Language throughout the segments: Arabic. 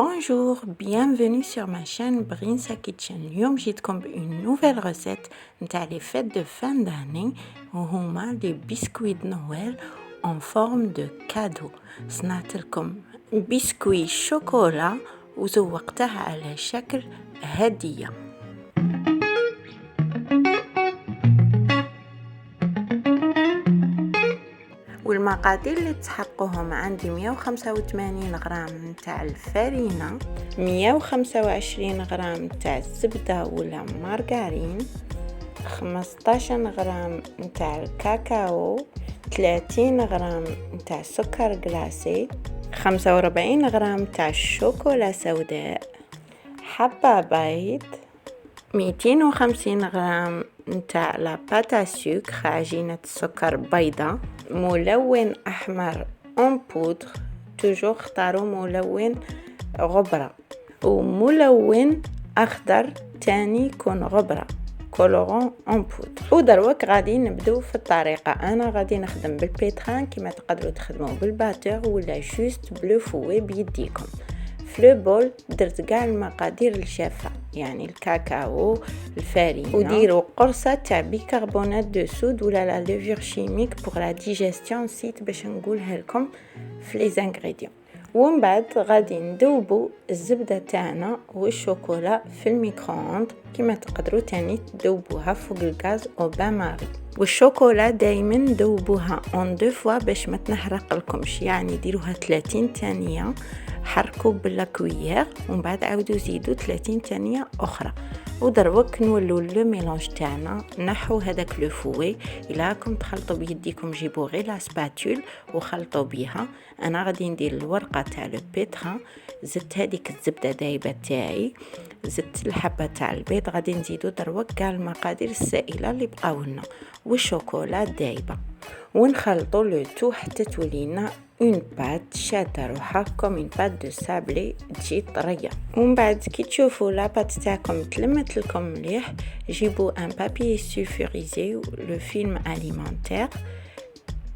Bonjour, bienvenue sur ma chaîne Brinsa Kitchen. اليوم جيتكم بune nouvelle recette نتاع les fêtes de fin d'année وهما des biscuits de Noël en forme de cadeau. صنعت لكم بسكوي شوكولا وزوقته على شكل هدية. والمقادير اللي تحققهم عندي 185 غرام نتاع الفرينة، 125 غرام نتاع الزبدة ولا مارغرين، 15 غرام نتاع الكاكاو، 30 غرام نتاع سكر غلاسي، 45 غرام نتاع الشوكولا سوداء، حبة بيض، 250 غرام نتاع لا بات ا سوكر عجينة السكر بيضة، ملون احمر اون بودر، توجور اختاروا ملون غبرة، وملون اخضر تاني يكون غبرة كولورون اون بودر. ودروك غادي نبدو في الطريقة. انا غادي نخدم بالبيتران كما تقدروا تخدموا بالباتور ولا جوست بلو فوي بيديكم. في لو بول درت كاع المقادير الجافه، يعني الكاكاو، الفارينه، وديروا قرصه تاع بيكربونات دو سود ولا لا ليفور شيميك بوغ لا ديجيستيون، نسيت باش نقولها لكم في لي زانغريديون. ومن بعد غادي ندوبوا الزبده تاعنا والشوكولا في الميكرووند كما تقدروا تاني تذوبوها فوق الغاز او بان ماري. والشوكولا دائما ذوبوها اون دو فوا باش ما تنحرق لكمش، يعني ديروها 30 ثانيه، حركوا بالكويير ومن بعد عاودوا زيدوا 30 ثانيه اخرى. ودروك نولوا لو ميلونج تاعنا، نحو هذاك لو فوي. الا راكم تخلطوا بيديكم جيبوا غير لا سباتول وخلطوا بيها. انا غادي ندير الورقه تاع لو بيتران، زدت هذيك الزبده دايبه تاعي، زدت الحبه تاع البيض، غادي نزيدوا دروك كاع المقادير السائله اللي بقاو لنا والشوكولا دايبه، ونخلطوا لو تو حتى تولي لنا اون بات شاده روحها كوم اون بات دو سابلي تجي طريه. ومن بعد كي تشوفوا لا بات تاعكم تلمت لكم مليح، جيبوا ان بابي سولفوريزي لو فيلم اليمونتير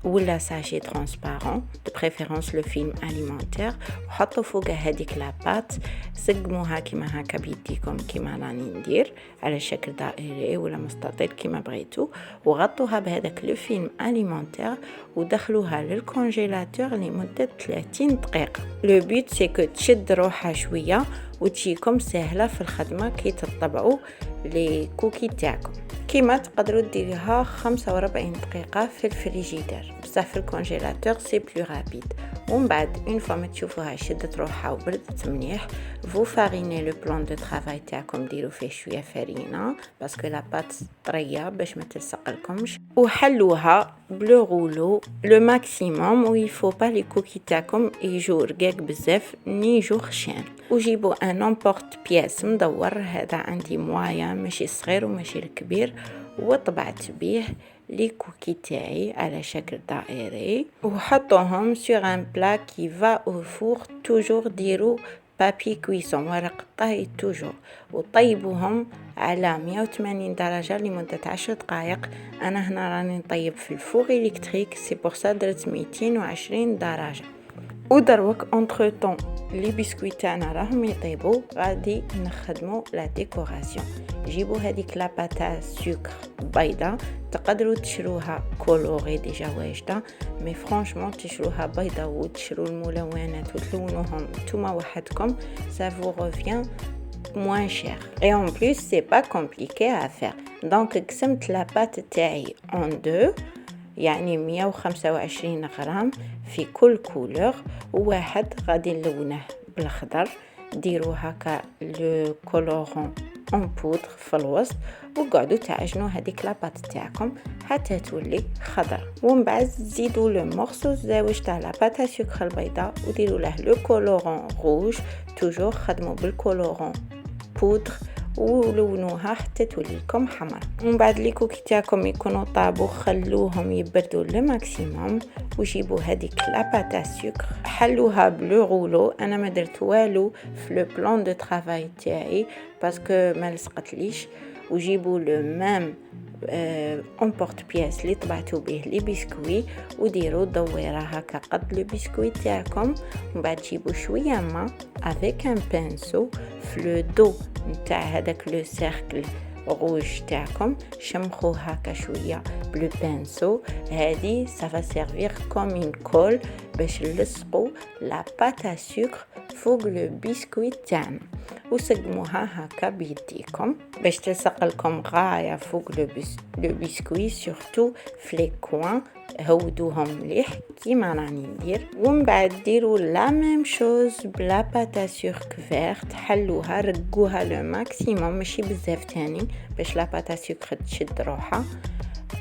ولا ساشي ترانسبارون، دو بريفيرونس لو فيلم اليمونتير، وحطوا فوق هذيك لاباط، سقموها كيما هكا بيديكم كيما راني ندير على شكل دائري ولا مستطيل كيما بغيتو، وغطوها بهذاك لو فيلم اليمونتير ودخلوها للكونجيلاتور لمده 30 دقيقه. لو بوت سي كو تشد روحها شويه وتجيكم سهله في الخدمه كي تطبعوا لي كوكي تاعكم. كيما تقدروا ديروها 45 دقيقه في الفريجيدير، بصح في الكونجيلاتور سي بلو رابيد. ومن بعد اون فوا ما تشوفوها شدت روحها وبردت مليح، فو فاريني لو بلان دو طرافاي تاعكم، ديروا فيه شويه فرينه باسكو لا بات طريه باش ما تلصق لكمش، وحلوها بلو غولو لو ماكسيموم، و يفو با لي كوكي تاعكم يجو رقاق بزاف ني يجو خشان. وجيبوا ان امبورت بياس مدور، هذا عندي موايا ماشي صغير وماشي الكبير، وطبعت بيه لي كوكي تاعي على شكل دائري، وحطوهم سور ان بلا كي فا او فور. توجور ديروا بابي كويسون ورق الطهي توجور، وطيبوهم على 180 درجة لمدة 10 دقائق. أنا هنا راني نطيب في الفور إلكتريك، سي بور سا درت 220 درجة. ودروك اونتر طون لي بسكوي تاعنا راهم يطيبوا، غادي نخدموا لا ديكوراسيون. جيبوا هذيك لا باتا سكر بيضه، تقدروا تشروها كولوري ديجا واجده، مي فرانشمون تشروها بيضه وتشروا الملونات وتلونوهم نتوما وحدكم، ça vous revient moins cher et en plus c'est pas compliqué à faire. donc قسمت لا بات تاعي en deux، يعني 125 غرام في كل كولور، وواحد غادي نلونه بالخضر، ديروا هكا لو كولورون اون بودر في الوسط، وقعدوا تعجنوا هذيك لاباط تاعكم حتى تولي خضر. ومن بعد زيدوا لو مورسو الزاوج تاع لاباط سكر البيضاء وديروا له لو كولورون روج، توجور خدموا بالكولورون بودر ولونوها حتى تولي لكم حمر. ومن بعد لي كوكي تاعكم يكونوا طابوا، خلوهم يبردوا لماكسيموم، وجيبوا هذيك لاباتا سكر حلوها بلو غولو. انا ما درت والو في لو بلان دو طرافاي تاعي باسكو ما لصقتليش، وجيبوا لو ميم امبورت بياس اللي طبعتوا به لي بسكوي وديروا دويره هكا قد لو بسكوي تاعكم. ومن بعد جيبوا شويه ما افيك ان بانسو في لو دو نتاع هذاك لو سيركل روج تاعكم، شمخوه هكا شويه بلو بانسو. هذه سافا سيرفير كوم اون كول باش نلصقوا لا بات سكر فوق لو بسكوي تاعنا، وسقموها هكا بيديكم باش تلصق لكم غايه فوق لو بسكوي سورتو في لي كوان. هودوهم مليح كيما راني ندير. ومن بعد ديروا لا ميم شوز بلا باتا سورك فيرت، حلوها رقوها لو ماكسيموم ماشي بزاف تاني باش لا باتا سورك تشد روحها.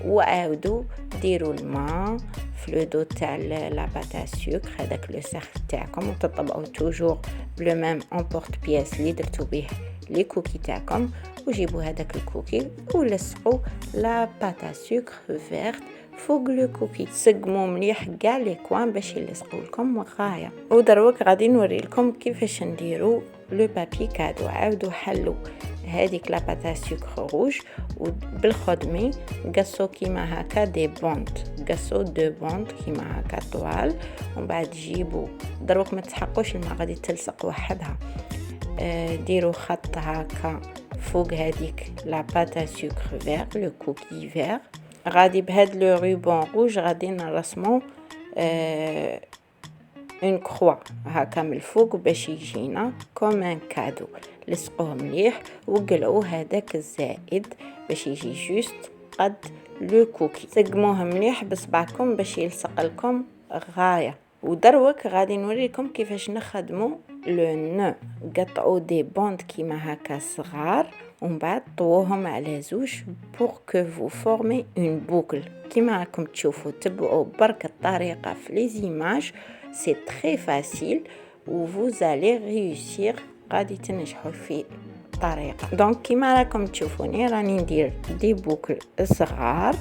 وعاودوا ديروا الماء في لو دو تاع لا باتا سكر هذاك لو سيركل تاعكم، وتطبقوا توجور بلو ميم امبورت بياس اللي درتو به لي كوكي تاعكم، وجيبوا هذاك الكوكي ولصقوا لا باتا سكر فيرت فوق لو كوكي. سقموا مليح كاع لي كوان باش يلصقوا لكم غايه. ودروك غادي نوري لكم كيفاش نديروا لو بابي كادو. عاودوا حلوا هذيك لا باتا سكر روج وبالخدمي قصوا كيما هكا دي بوند، قصوا دو بوند كيما هكا طوال. ومن بعد جيبوا دروك ما تسحقوش الماء غادي تلصق وحدها. ديروا خط هكا فوق هذيك لا باتا سكر فير لو كوكي فير. غادي بهاد لو روبون روج غادي نرسمو اون كروا هكا من الفوق باش يجينا كوم ان كادو. لصقوه مليح وقلعوا هذاك الزائد باش يجي جوست قد لو كوكي. سقموه مليح بصبعكم باش يلصق لكم غايه. ودروك غادي نوريكم كيفاش نخدموا لو نو. قطعوا دي بوند كيما هكا صغار ومن بعد طووهم على زوج pour que vous formez une boucle. كيما راكم تشوفوا تبعوا برك الطريقه في لي زيماج، c'est très facile و vous allez réussir. غادي تنجحوا في الطريقه. دونك كيما راكم تشوفوني راني ندير دي بوكل صغار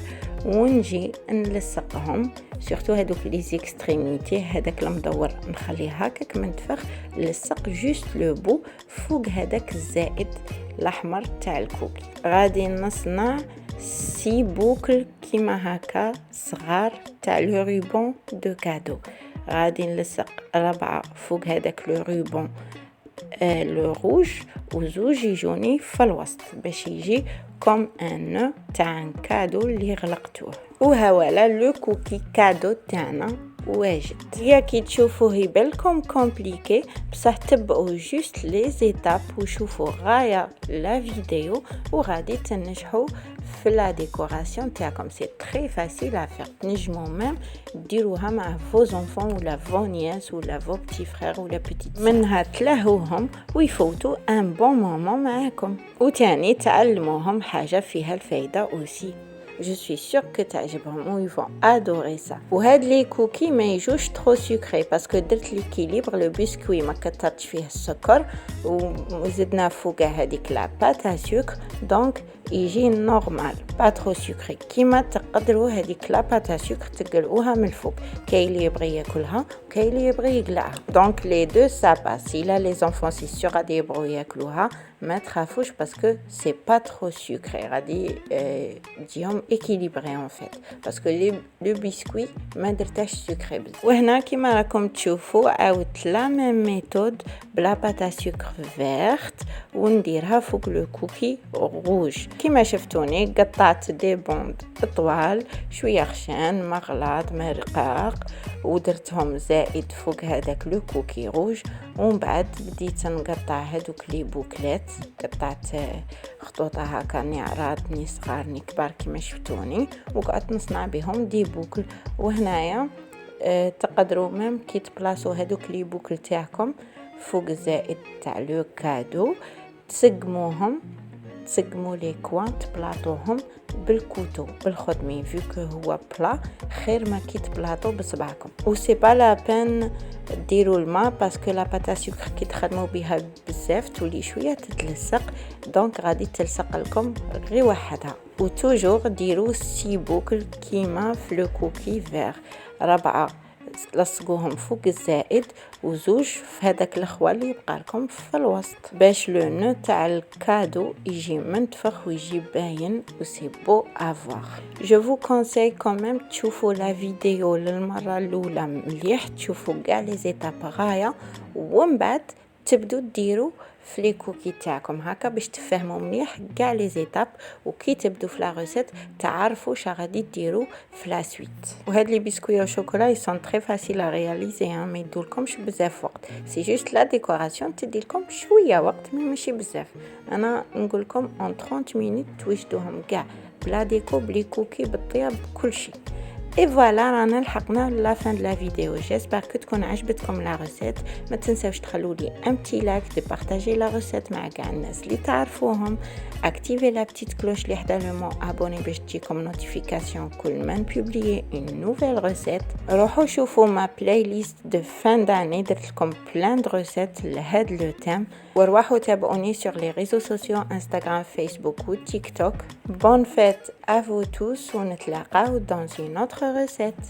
ونجي نلصقهم سورتو هذوك لي زيكستريميتي. هذاك المدور نخليه هكاك منتفخ، نلصق جوست لو بو فوق هذاك الزائد الاحمر تاع الكوكي. غادي نصنع 6 بوكل كيما هكا صغار تاع لو ريبون دو كادو. غادي نلصق 4 فوق هذاك لو ريبون لو روج وزوج يجوني في الوسط باش يجي كوم ان نو تاع كادو اللي غلقتوه. وهاولا لو كوكي كادو تاعنا واجد. يا كي تشوفوه يبالكم كومبليكي بصح تبعوا جوست لي زيتاب وشوفوا غايه لا فيديو وغادي تنجحوا في لا ديكوراسيون تاعكم. سي تري فاسيل ا فير. تنجموا ميم ديروها مع فو زونفون ولا فو نياس ولا فو بتي فرير ولا بتيت منها تلهوهم ويفوتوا ان بون مومون معاكم، وتاني تعلموهم حاجه فيها الفايده اوسي. Je suis sûre que تعجبهم و ils vont adorer ça. وهاد لي كوكي ما يجوش trop sucré parce que درت l'équilibre لو بسكوي ما كترتش فيه السكر وزدنا فوق هذيك لا باتا سكر دونك يجي نورمال با trop sucré. كيما تقدروا هذيك لا باتا سكر تقلعوها من الفوق، كاين اللي يبغي ياكلها وكاين اللي يبغي يقلعها. دونك لي دو سا باس. لا لي زونفون سي سور غادي يبغوا ياكلوها ما تخافوش باسكو سي با ترو سكري، غادي تجيهم équilibré en fait parce que le biscuit ما درتاش سكري بزاف. وهنا كيما راكم تشوفوا عاودت لا ميم ميثود بلا باتا سكر فيرت ونديرها فوق لو كوكي روج. كيما شفتوني قطعت دي بوند طوال شويه خشان مغلاط مرقاق ودرتهم زائد فوق هذاك لو كوكي روج. ومن بعد بديت نقطع هذوك لي بوكلات، قطعت خطوطه هكا ني عراض ني صغار ني كبار كيما شفتوني وقعدت نصنع بهم دي بوكل. وهنايا تقدروا ميم كي تبلاصوا هذوك لي بوكل تاعكم فوق الزائد تاع لو كادو تسقموا لي كوان تبلاطوهم بالكوتو بالخدمي فيو كو هو بلا خير ما كي تبلاطو بصبعكم. و سي با لا بين ديروا الماء باسكو لا باتا سكر كي تخدموا بها بزاف تولي شويه تتلصق دونك غادي تلصق لكم غير وحدها. و توجور ديروا 6 بوكل كيما في لو كوكي فير، 4 لصقوهم فوق الزائد وزوج في هذاك الخوا اللي يبقى لكم في الوسط باش لو نو تاع الكادو يجي منتفخ ويجي باين وسي بو افوار. جو فو كونساي كوميم تشوفوا لا فيديو للمره الاولى مليح، تشوفوا كاع لي زيتاب غايه، ومن بعد تبدو ديروا في لي كوكي تاعكم هكا باش تفهموا مليح كاع لي زيتاب، وكي تبدو في لا ريسيت تعرفوا شا غادي ديروا في لا سويت. وهاد لي بسكويت شوكولا اي سون تري فاسيل ا رياليزي، ما يدولكمش بزاف وقت، سي جوست لا ديكوراسيون تدي لكم شويه وقت مي ماشي بزاف. انا نقول لكم اون 30 مينوت توجدوهم كاع بلا ديكو بلي كوكي بالطياب بكل شيء. Et voilà, رانا لحقنا la fin de la vidéo. J'espère que تكون عجبتكم la recette. ما تنساوش تخلوا لي un petit like, de partager la recette مع كاع الناس اللي تعرفوهم. Activez la petite cloche اللي حدا le mot abonné باش تجيكم notification كل ما نبوبليي une nouvelle recette. روحوا شوفوا ما playlist de fin d'année، درت لكم plein de recettes لهاد le thème. وروحوا تابعوني sur les réseaux sociaux Instagram, Facebook ou TikTok. Bonne fête à vous tous ونتلاقاو dans une autre recette.